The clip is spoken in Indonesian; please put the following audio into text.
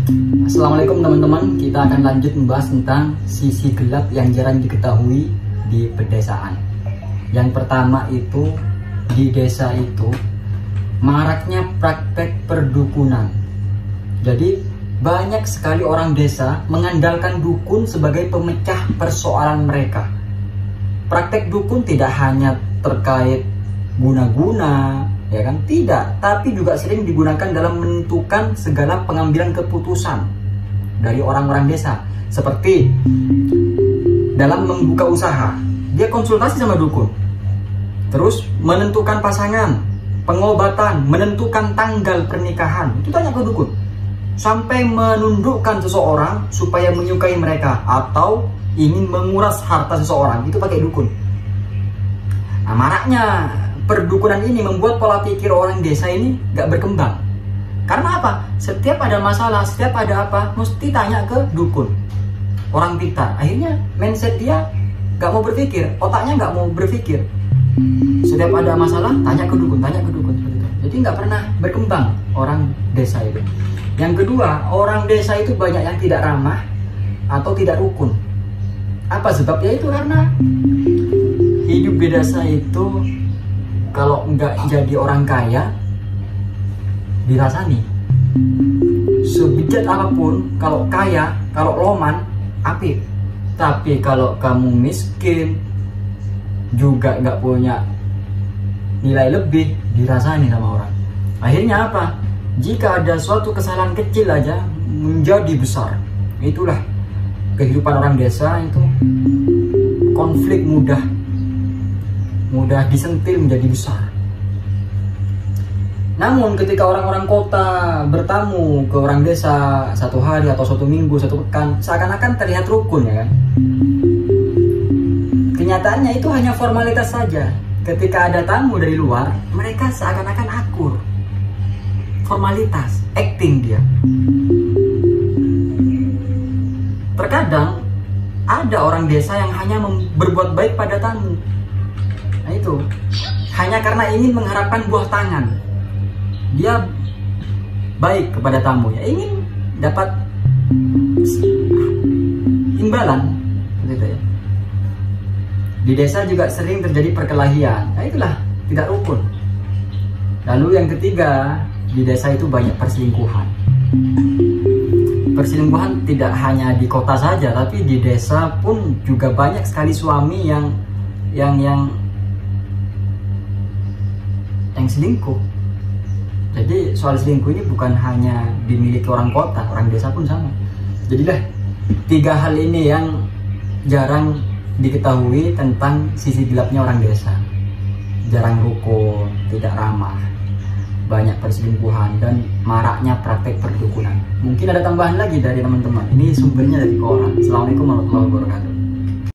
Assalamualaikum teman-teman, kita akan lanjut membahas tentang sisi gelap yang jarang diketahui di pedesaan. Yang pertama itu, di desa itu maraknya praktek perdukunan. Jadi banyak sekali orang desa mengandalkan dukun sebagai pemecah persoalan mereka. Praktek dukun tidak hanya terkait guna-guna, ya kan? Tidak, tapi juga sering digunakan dalam menentukan segala pengambilan keputusan dari orang-orang desa. Seperti dalam membuka usaha, dia konsultasi sama dukun. Terus menentukan pasangan, pengobatan, menentukan tanggal pernikahan, itu tanya ke dukun. Sampai menundukkan seseorang supaya menyukai mereka atau ingin menguras harta seseorang, itu pakai dukun. Nah, maraknya perdukunan ini membuat pola pikir orang desa ini gak berkembang. Karena apa? Setiap ada masalah, setiap ada apa, mesti tanya ke dukun. Orang pintar. Akhirnya mindset dia gak mau berpikir, otaknya gak mau berpikir. Setiap ada masalah, tanya ke dukun, tanya ke dukun. Jadi gak pernah berkembang orang desa itu. Yang kedua, orang desa itu banyak yang tidak ramah atau tidak rukun. Apa sebabnya? Itu karena hidup di desa itu kalau nggak jadi orang kaya dirasani. Sebejat apapun, kalau kaya, kalau loman, apik. Tapi kalau kamu miskin juga nggak punya nilai lebih, dirasani sama orang. Akhirnya apa? Jika ada suatu kesalahan kecil aja menjadi besar. Itulah kehidupan orang desa itu. Konflik mudah disentil menjadi besar. Namun ketika orang-orang kota bertamu ke orang desa satu hari atau satu minggu, satu pekan, seakan-akan terlihat rukun, ya kan? Kenyataannya itu hanya formalitas saja. Ketika ada tamu dari luar, mereka seakan-akan akur. Formalitas, acting dia. Terkadang ada orang desa yang hanya berbuat baik pada tamu. Nah itu, hanya karena ingin mengharapkan buah tangan. Dia baik kepada tamunya, ingin dapat imbalan, gitu ya. Di desa juga sering terjadi perkelahian. Nah itulah, tidak rukun. Lalu yang ketiga, di desa itu banyak perselingkuhan. Perselingkuhan tidak hanya di kota saja, tapi di desa pun juga banyak sekali suami yang selingkuh. Jadi soal selingkuh ini bukan hanya dimiliki orang kota, orang desa pun sama. Jadilah tiga hal ini yang jarang diketahui tentang sisi gelapnya orang desa. Jarang rukun, tidak ramah, banyak perselingkuhan, dan maraknya praktek perdukunan. Mungkin ada tambahan lagi dari teman-teman. Ini sumbernya dari koran. Assalamualaikum warahmatullahi wabarakatuh.